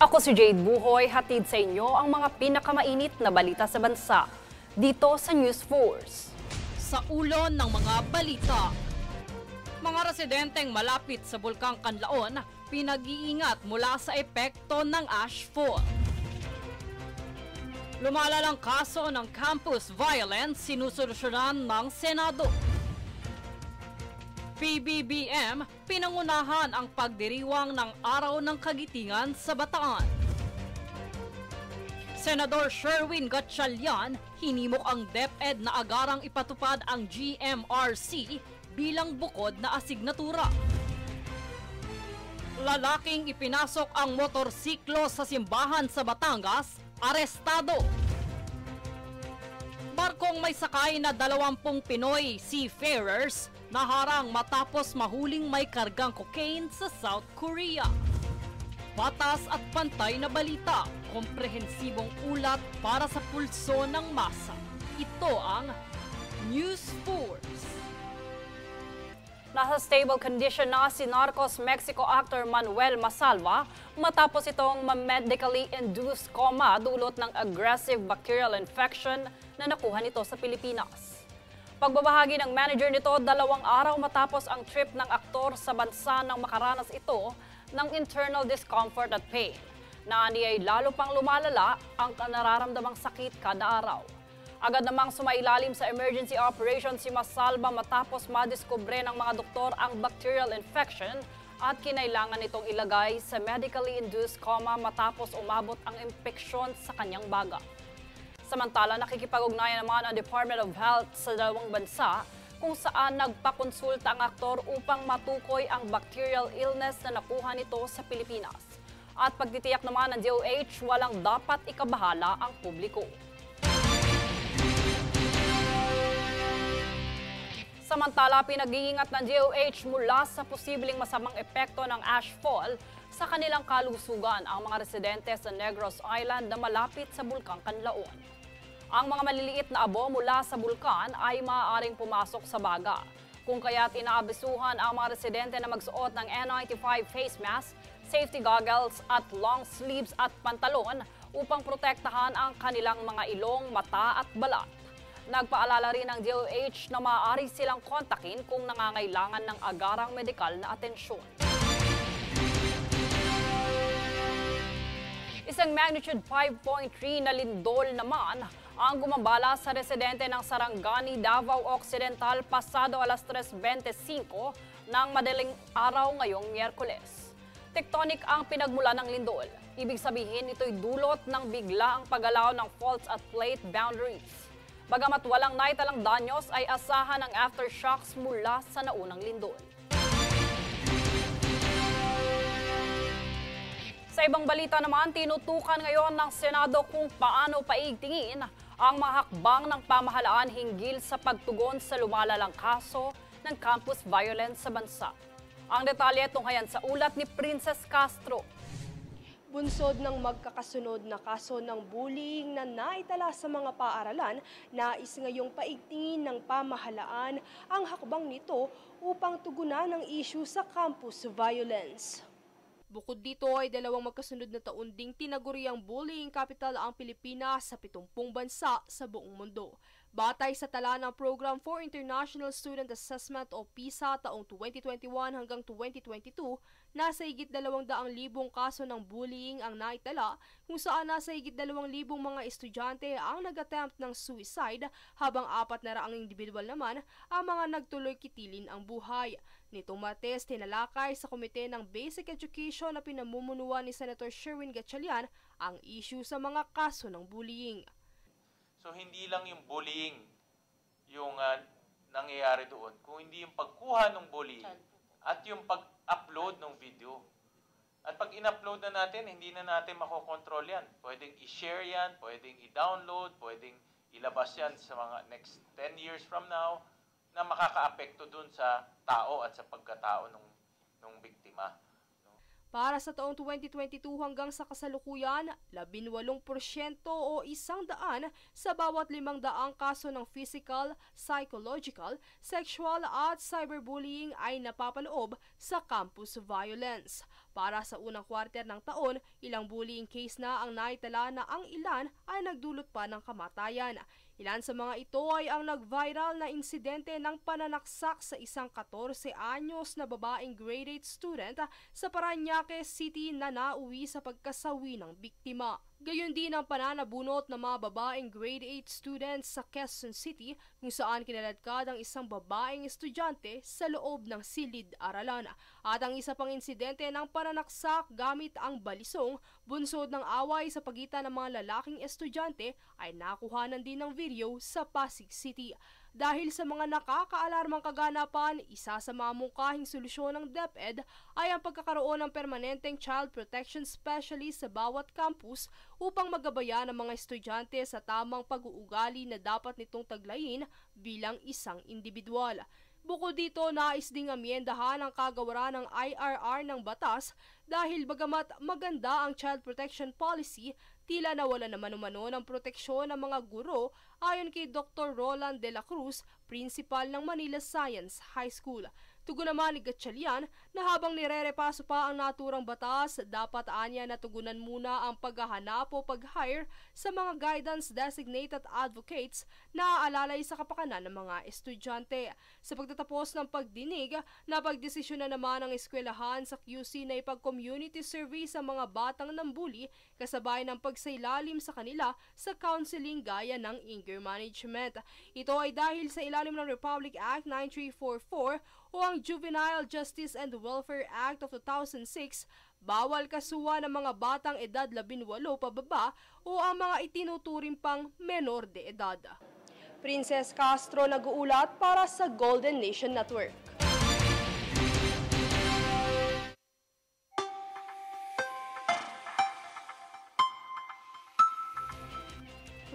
Ako si Jade Buhoy, hatid sa inyo ang mga pinakamainit na balita sa bansa dito sa News Force. Sa ulo ng mga balita, mga residenteng malapit sa Bulkang Kanlaon pinag-iingat mula sa epekto ng ashfall. Lumalalang kaso ng campus violence sinusolusyonan ng Senado. PBBM, pinangunahan ang pagdiriwang ng Araw ng Kagitingan sa Bataan. Senador Sherwin Gatchalian, hinimok ang DepEd na agarang ipatupad ang GMRC bilang bukod na asignatura. Lalaking ipinasok ang motorsiklo sa simbahan sa Batangas, arestado. Barkong may sakay na 20 Pinoy seafarers naharang matapos mahuling may kargang cocaine sa South Korea. Patas at pantay na balita, komprehensibong ulat para sa pulso ng masa. Ito ang News Force. Nasa stable condition na si Narcos Mexico actor Manuel Masalva matapos itong medically induced coma dulot ng aggressive bacterial infection na nakuha nito sa Pilipinas. Pagbabahagi ng manager nito 2 araw matapos ang trip ng aktor sa bansa nang makaranas ito ng internal discomfort at pain, na ay lalo pang lumalala ang nararamdamang sakit kada araw. Agad namang sumailalim sa emergency operation si Masalva matapos madiskubre ng mga doktor ang bacterial infection at kinailangan itong ilagay sa medically induced coma matapos umabot ang impeksyon sa kanyang baga. Samantala, nakikipag-ugnayan naman ang Department of Health sa dalawang bansa kung saan nagpakonsulta ang aktor upang matukoy ang bacterial illness na nakuha nito sa Pilipinas. At pagtitiyak naman ng DOH, walang dapat ikabahala ang publiko. Samantala, pinag-iingat ng DOH mula sa posibleng masamang epekto ng ashfall sa kanilang kalusugan ang mga residente sa Negros Island na malapit sa Bulkang Kanlaon. Ang mga maliliit na abo mula sa bulkan ay maaaring pumasok sa baga, kung kaya't inaabisuhan ang mga residente na magsuot ng N95 face mask, safety goggles at long sleeves at pantalon upang protektahan ang kanilang mga ilong, mata at balat. Nagpaalala rin ng DOH na maaari silang kontakin kung nangangailangan ng agarang medikal na atensyon. Isang magnitude 5.3 na lindol naman ang gumambala sa residente ng Sarangani, Davao Occidental pasado alas 3:25 ng madaling araw ngayong Miyerkules. Tectonic ang pinagmula ng lindol. Ibig sabihin ito'y dulot ng bigla ang paggalaw ng faults at plate boundaries. Bagamat walang naitalang danyos ay asahan ang aftershocks mula sa naunang lindol. Sa ibang balita naman, tinutukan ngayon ng Senado kung paano paigtingin ang mga hakbang ng pamahalaan hinggil sa pagtugon sa lumalalang kaso ng campus violence sa bansa. Ang detalye tunghayan sa ulat ni Princess Castro. Bunsod ng magkakasunod na kaso ng bullying na naitala sa mga paaralan, nais ngayong paigtingin ng pamahalaan ang hakbang nito upang tugunan ang issue sa campus violence. Bukod dito ay 2 magkasunod na taon ding tinaguriang bullying capital ang Pilipinas sa 70 bansa sa buong mundo. Batay sa tala ng Program for International Student Assessment o PISA taong 2021 hanggang 2022, nasa higit 200,000 kaso ng bullying ang naitala, kung saan nasa higit 2,000 mga estudyante ang nag-attempt ng suicide, habang 400 individual naman ang mga nagtuloy kitilin ang buhay. Nitong Martes, tinalakay sa Komite ng Basic Education na pinamumunuan ni Senator Sherwin Gatchalian ang issue sa mga kaso ng bullying. So hindi lang yung bullying yung nangyayari doon, kung hindi yung pagkuha ng bullying at yung pag-upload ng video. At pag in-upload na natin, hindi na natin makokontrol yan. Pwedeng i-share yan, pwedeng i-download, pwedeng ilabas yan sa mga next 10 years from now na makaka-apekto dun sa tao at sa pagkatao ng biktima. Para sa taong 2022 hanggang sa kasalukuyan, 18% o 100 sa bawat 500 kaso ng physical, psychological, sexual at cyberbullying ay napapaloob sa campus violence. Para sa unang kwarter ng taon, ilang bullying case na ang naitala na ang ilan ay nagdulot pa ng kamatayan. Ilan sa mga ito ay ang nag-viral na insidente ng pananaksak sa isang 14 anyos na babaeng grade 8 student sa Parañaque City na nauwi sa pagkasawi ng biktima. Gayon din ang pananabunot ng mga babaeng grade 8 students sa Quezon City kung saan kinaladkad ang isang babaeng estudyante sa loob ng silid-aralan. At ang isa pang insidente ng pananaksak gamit ang balisong, bunsod ng away sa pagitan ng mga lalaking estudyante ay nakuhanan din ng video sa Pasig City. Dahil sa mga nakakaalarmang kaganapan, isa sa mga mungkahing solusyon ng DepEd ay ang pagkakaroon ng permanenteng child protection specialist sa bawat campus upang magabayan ang mga estudyante sa tamang pag-uugali na dapat nitong taglayin bilang isang individual. Bukod dito, nais ding amyendahan ang kagawaran ng IRR ng batas dahil bagamat maganda ang child protection policy, tila nawala naman umano ng proteksyon ng mga guro ayon kay Dr. Roland de la Cruz, principal ng Manila Science High School. Tugon naman ni Gatchalian na habang nirerepaso pa ang naturang batas, dapat anya na tugunan muna ang paghahanap o pag-hire sa mga guidance designated advocates na aalalay sa kapakanan ng mga estudyante. Sa pagtatapos ng pagdinig, napagdesisyon na naman ang eskwelahan sa QC na ipag-community survey sa mga batang nambuli kasabay ng pagsailalim sa kanila sa counseling gaya ng anger management. Ito ay dahil sa ilalim ng Republic Act 9344 o ang Juvenile Justice and Welfare Act of 2006, bawal kasuhan ng mga batang edad 18 pababa o ang mga itinuturing pang menor de edad. Princess Castro nag-uulat para sa Golden Nation Network.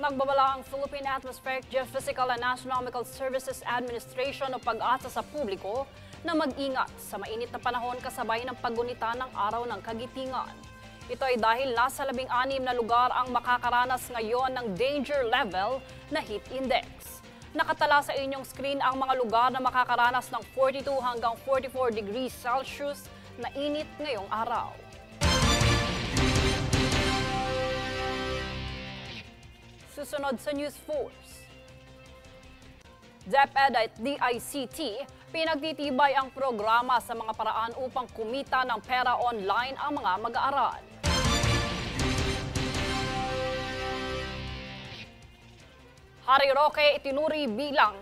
Nagbabala ang Philippine Atmospheric Geophysical and Astronomical Services Administration o pag-asa sa publiko na mag-ingat sa mainit na panahon kasabay ng paggunita ng araw ng kagitingan. Ito ay dahil nasa 16 na lugar ang makakaranas ngayon ng danger level na heat index. Nakatala sa inyong screen ang mga lugar na makakaranas ng 42 hanggang 44 degrees Celsius na init ngayong araw. Susunod sa News Force. DepEd at DICT, pinagtitibay ang programa sa mga paraan upang kumita ng pera online ang mga mag-aaral. Harry Roque itinuri bilang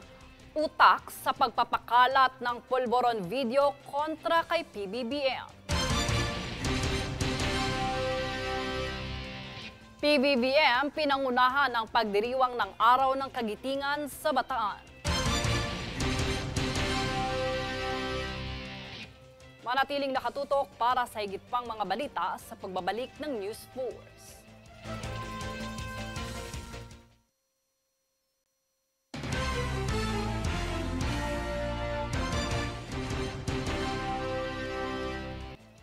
utak sa pagpapakalat ng pulburon video kontra kay PBBM. PBBM pinangunahan ang pagdiriwang ng Araw ng Kagitingan sa Bataan. Manatiling nakatutok para sa higit pang mga balita sa pagbabalik ng News Force.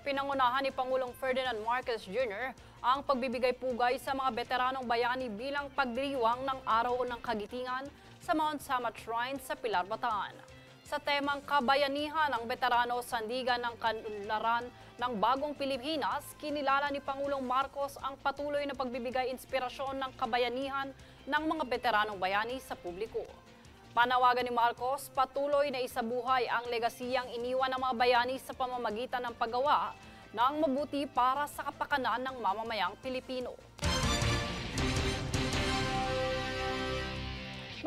Pinangunahan ni Pangulong Ferdinand Marcos Jr. ang pagbibigay pugay sa mga veteranong bayani bilang pagdiriwang ng Araw ng Kagitingan sa Mount Samat Shrine sa Pilar, Bataan. Sa temang kabayanihan ng veterano sandigan ng kanlaran ng Bagong Pilipinas, kinilala ni Pangulong Marcos ang patuloy na pagbibigay inspirasyon ng kabayanihan ng mga veteranong bayani sa publiko. Panawagan ni Marcos, patuloy na isabuhay ang legasiyang iniwan ng mga bayani sa pamamagitan ng paggawa ng mabuti para sa kapakanan ng mamamayang Pilipino.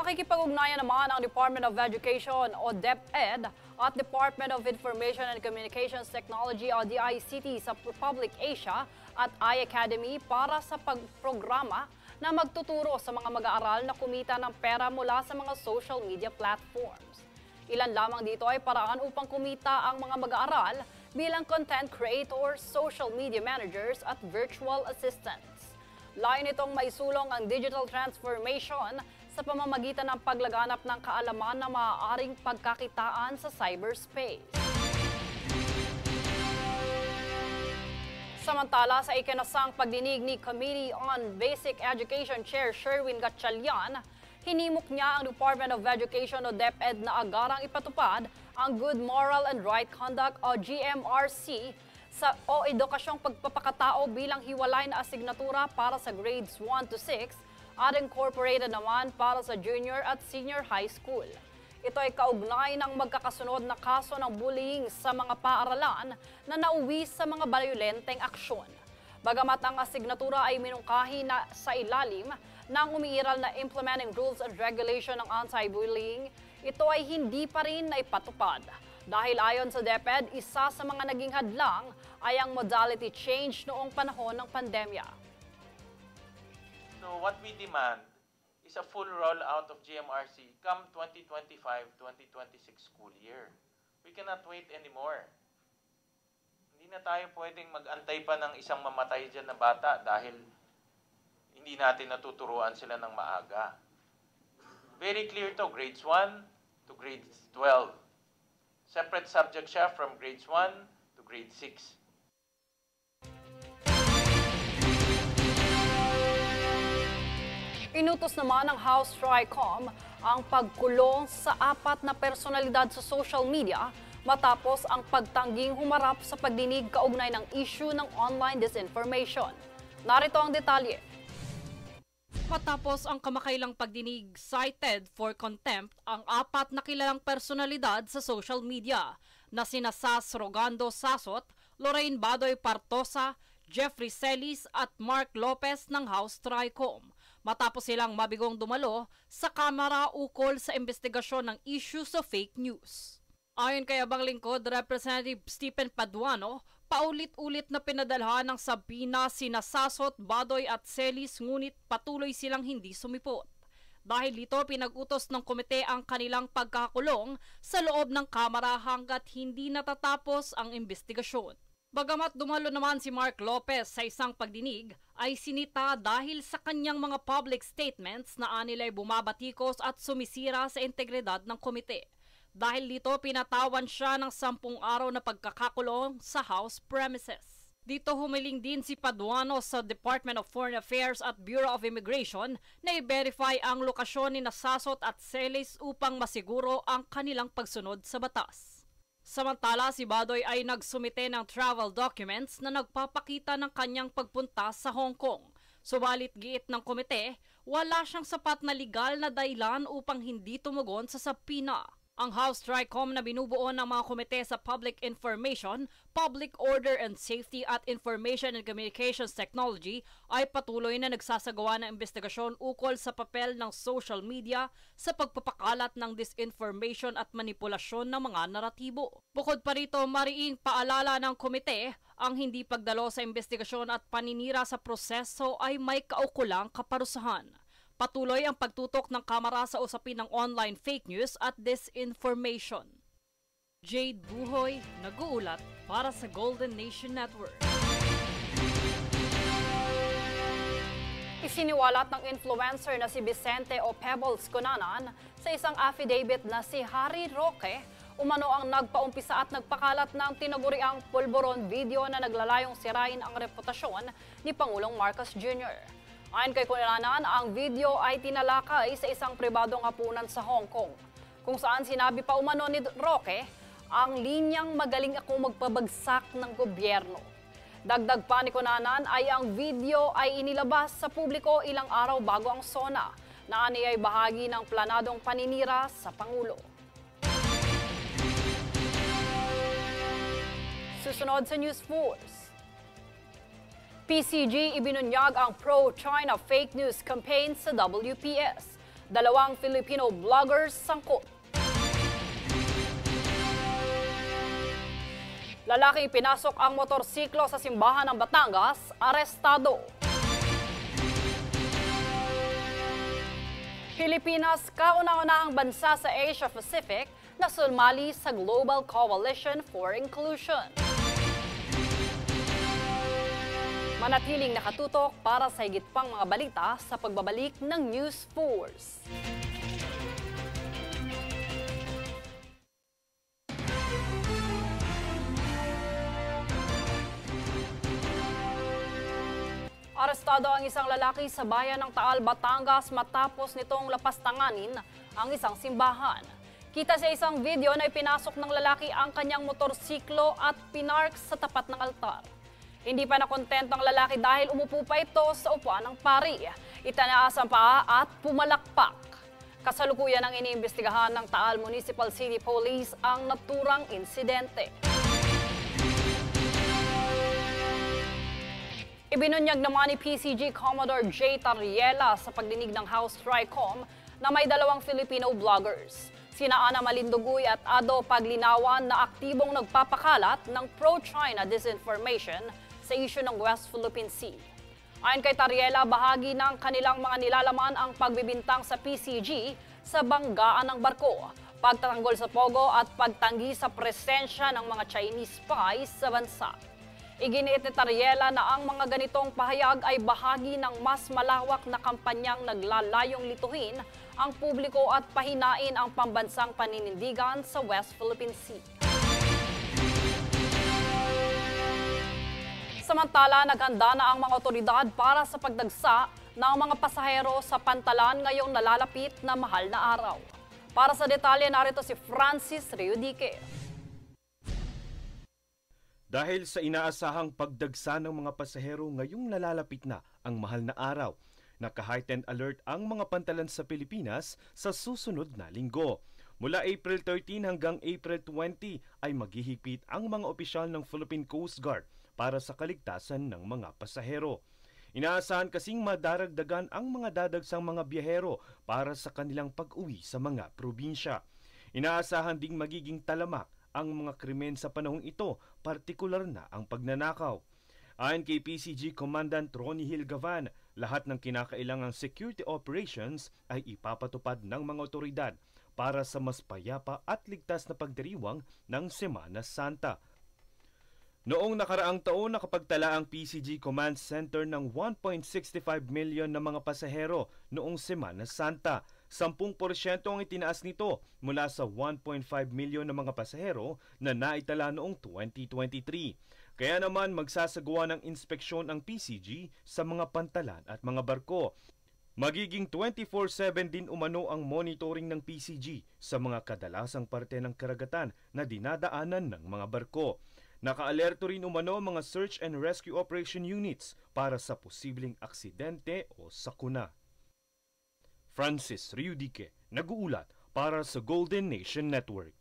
Makikipag-ugnayan naman ang Department of Education o DepEd at Department of Information and Communications Technology o DICT sa Republic Asia at iAcademy para sa pagprograma na magtuturo sa mga mag-aaral na kumita ng pera mula sa mga social media platforms. Ilan lamang dito ay paraan upang kumita ang mga mag-aaral bilang content creators, social media managers at virtual assistants. Layo nitong maisulong ang digital transformation sa pamamagitan ng paglaganap ng kaalaman na maaaring pagkakitaan sa cyberspace. Samantala, sa ikinasang pagdinig ni Committee on Basic Education Chair Sherwin Gatchalian, hinimok niya ang Department of Education o DepEd na agarang ipatupad ang Good Moral and Right Conduct o GMRC o edukasyong pagpapakatao bilang hiwalay na asignatura para sa grades 1 to 6 at incorporated naman para sa junior at senior high school. Ito ay kaugnay ng magkakasunod na kaso ng bullying sa mga paaralan na nauwi sa mga bayolenteng aksyon. Bagamat ang asignatura ay minungkahi na sa ilalim ng umiiral na Implementing Rules and Regulation ng Anti-Bullying, ito ay hindi pa rin naipatupad. Dahil ayon sa DepEd, isa sa mga naging hadlang ay ang modality change noong panahon ng pandemya. So what we demand is a full rollout of GMRC come 2025-2026 school year. We cannot wait anymore. Hindi na tayo pwedeng mag-antay pa ng isang mamatay dyan na bata dahil hindi natin natuturuan sila ng maaga. Very clear to, grades 1 to grades 12. Separate subject siya from grades 1 to grade 6. Inutos naman ng House TRICOM ang pagkulong sa 4 na personalidad sa social media matapos ang pagtangging humarap sa pagdinig kaugnay ng issue ng online disinformation. Narito ang detalye. Matapos ang kamakailang pagdinig, cited for contempt ang 4 na kilalang personalidad sa social media na sina Sas Rogando Sasot, Lorraine Badoy Partosa, Jeffrey Celis at Mark Lopez ng House TRICOM. Matapos silang mabigong dumalo sa Kamara ukol sa investigasyon ng issue sa fake news. Ayon kay Abang Lingkod, Representative Stephen Paduano, paulit-ulit na pinadalhan ng sabina sina Sasot, Badoy at Celis ngunit patuloy silang hindi sumipot. Dahil dito pinag-utos ng komite ang kanilang pagkakulong sa loob ng Kamara hanggat hindi natatapos ang investigasyon. Bagamat dumalo naman si Mark Lopez sa isang pagdinig, ay sinita dahil sa kanyang mga public statements na anilay bumabatikos at sumisira sa integridad ng komite. Dahil dito, pinatawan siya ng 10 araw na pagkakakulong sa House premises. Dito humiling din si Paduano sa Department of Foreign Affairs at Bureau of Immigration na i-verify ang lokasyon ni Sasot at Celis upang masiguro ang kanilang pagsunod sa batas. Samantala, si Badoy ay nagsumite ng travel documents na nagpapakita ng kanyang pagpunta sa Hong Kong. Subalit giit ng komite, wala siyang sapat na legal na dahilan upang hindi tumugon sa sabina. Ang House TRICOM na binubuo ng mga komite sa Public Information, Public Order and Safety at Information and Communications Technology ay patuloy na nagsasagawa ng investigasyon ukol sa papel ng social media sa pagpapakalat ng disinformation at manipulasyon ng mga naratibo. Bukod pa rito, mariing paalala ng komite, ang hindi pagdalo sa investigasyon at paninira sa proseso ay may kaukulang kaparusahan. Patuloy ang pagtutok ng Kamara sa usapin ng online fake news at disinformation. Jade Buhoy, nag-uulat para sa Golden Nation Network. Isiniwalat ng influencer na si Vicente o Pebbles Cunanan sa isang affidavit na si Harry Roque umano ang nagpaumpisa at nagpakalat ng tinaguriang pulburon video na naglalayong sirain ang reputasyon ni Pangulong Marcos Jr. Ayon kay Cunanan, ang video ay tinalakay sa isang pribadong hapunan sa Hong Kong, kung saan sinabi pa umano ni Roque ang linyang magaling akong magpabagsak ng gobyerno. Dagdag pa ni Cunanan ay ang video ay inilabas sa publiko ilang araw bago ang SONA, na ani ay bahagi ng planadong paninira sa Pangulo. Susunod sa News Force. PCG ibinunyag ang pro-China fake news campaign sa WPS. 2 Filipino vloggers sangkot. Lalaki pinasok ang motorsiklo sa simbahan ng Batangas, arestado. Pilipinas, kauna-unahang bansa sa Asia Pacific na sumali sa Global Coalition for Inclusion. Manatiling nakatutok para sa higit pang mga balita sa pagbabalik ng News Force. Arestado ang isang lalaki sa bayan ng Taal, Batangas matapos nitong lapastanganin ang isang simbahan. Kita sa isang video na ipinasok ng lalaki ang kanyang motorsiklo at pinark sa tapat ng altar. Hindi pa nakontento ang lalaki dahil umupo pa ito sa upuan ng pari. Itanaas ang paa at pumalakpak. Kasalukuyan ang iniimbestigahan ng Taal Municipal City Police ang naturang insidente. Ibinunyag naman ni PCG Commodore J. Tariela sa pagdinig ng House TRICOM na may 2 Filipino vloggers. Sina Ana Malinduguy at Ado Paglinawan na aktibong nagpapakalat ng pro-China disinformation sa isyu ng West Philippine Sea. Ayon kay Tariela, bahagi ng kanilang mga nilalaman ang pagbibintang sa PCG sa banggaan ng barko, pagtatanggol sa pogo at pagtanggi sa presensya ng mga Chinese spies sa bansa. Iginiit ni Tariela na ang mga ganitong pahayag ay bahagi ng mas malawak na kampanyang naglalayong lituhin ang publiko at pahinain ang pambansang paninindigan sa West Philippine Sea. Samantala, naghanda na ang mga otoridad para sa pagdagsa ng mga pasahero sa pantalan ngayong nalalapit na mahal na araw. Para sa detalye, narito si Francis Riudique. Dahil sa inaasahang pagdagsa ng mga pasahero ngayong nalalapit na ang mahal na araw, naka-heightened alert ang mga pantalan sa Pilipinas sa susunod na linggo. Mula April 13 hanggang April 20 ay maghihigpit ang mga opisyal ng Philippine Coast Guard para sa kaligtasan ng mga pasahero. Inaasahan kasing madaragdagan ang mga dadagsang mga biyahero para sa kanilang pag-uwi sa mga probinsya. Inaasahan ding magiging talamak ang mga krimen sa panahong ito, partikular na ang pagnanakaw. Ayon kay PCG Commandant Ronnie Hill Gavan, lahat ng kinakailangang security operations ay ipapatupad ng mga otoridad para sa mas payapa at ligtas na pagdiriwang ng Semana Santa. Noong nakaraang taon, nakapagtala ang PCG Command Center ng 1.65 million na mga pasahero noong Semana Santa. 10% ang itinaas nito mula sa 1.5 million na mga pasahero na naitala noong 2023. Kaya naman magsasagawa ng inspeksyon ang PCG sa mga pantalan at mga barko. Magiging 24/7 din umano ang monitoring ng PCG sa mga kadalasang parte ng karagatan na dinadaanan ng mga barko. Naka-alerto rin umano mga search and rescue operation units para sa posibleng aksidente o sakuna. Francis Riudique, nag-uulat para sa Golden Nation Network.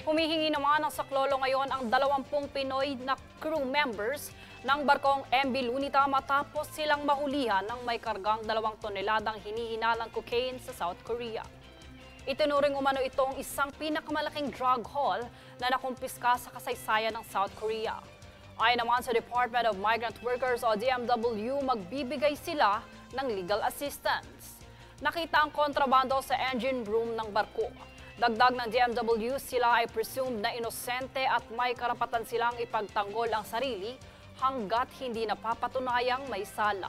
Humihingi naman ng saklolo ngayon ang 20 Pinoy na crew members ng barkong MV Lunita matapos silang mahulihan ng may kargang 2 toneladang hinihinalang cocaine sa South Korea. Itinuring umano itong isang pinakamalaking drug haul na nakumpiska sa kasaysayan ng South Korea. Ayon naman sa Department of Migrant Workers o DMW, magbibigay sila ng legal assistance. Nakita ang kontrabando sa engine room ng barko. Dagdag ng DMW, sila ay presumed na inosente at may karapatan silang ipagtanggol ang sarili hanggat hindi napapatunayang may sala.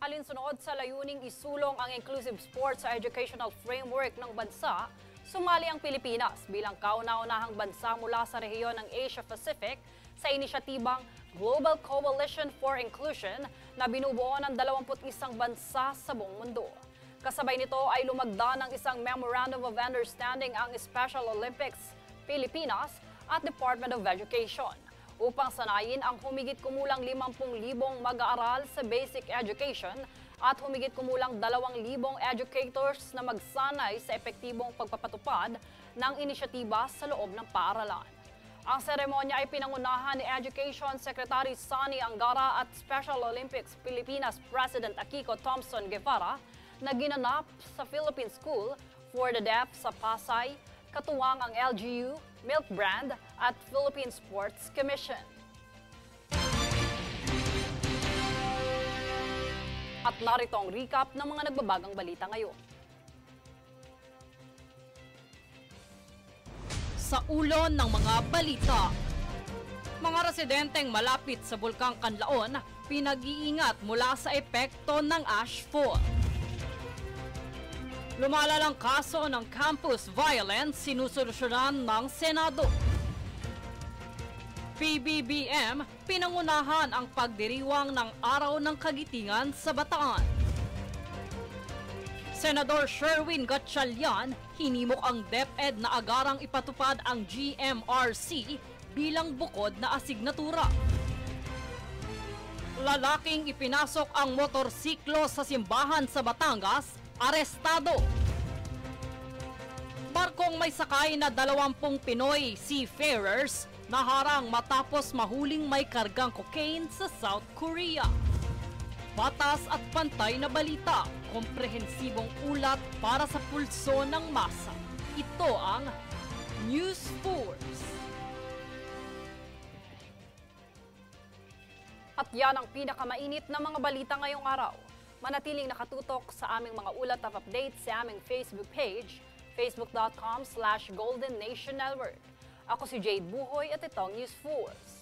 Alinsunod sa layuning isulong ang inclusive sports sa educational framework ng bansa, sumali ang Pilipinas bilang kauna-unahang bansa mula sa rehiyon ng Asia-Pacific sa inisyatibang Global Coalition for Inclusion na binubuo ng 21 bansa sa buong mundo. Kasabay nito ay lumagda ng isang Memorandum of Understanding ang Special Olympics Pilipinas at Department of Education upang sanayin ang humigit kumulang 50,000 mag-aaral sa basic education at humigit kumulang 2,000 educators na magsanay sa epektibong pagpapatupad ng inisyatiba sa loob ng paaralan. Ang seremonya ay pinangunahan ni Education Secretary Sonny Angara at Special Olympics Pilipinas President Akiko Thompson Guevara na ginanap sa Philippine School for the Deaf sa Pasay, katuwang ang LGU, Milk Brand at Philippine Sports Commission. At narito ang recap ng mga nagbabagang balita ngayon. Sa ulo ng mga balita, mga residenteng malapit sa Bulkang Kanlaon pinag-iingat mula sa epekto ng ashfall. Lumalalang kaso ng campus violence sinusolusyonan ng Senado. PBBM, pinangunahan ang pagdiriwang ng Araw ng Kagitingan sa Bataan. Senador Sherwin Gatchalian, hinimok ang DepEd na agarang ipatupad ang GMRC bilang bukod na asignatura. Lalaking ipinasok ang motorsiklo sa simbahan sa Batangas, arestado. Barkong may sakay na 20 Pinoy seafarers naharang matapos mahuling may kargang cocaine sa South Korea. Patas at pantay na balita, komprehensibong ulat para sa pulso ng masa. Ito ang News Force. At yan ang pinakamainit na mga balita ngayong araw. Manatiling nakatutok sa aming mga ulat at updates sa aming Facebook page, facebook.com/Golden Nation Network. Ako si Jade Buhoy at itong News Force.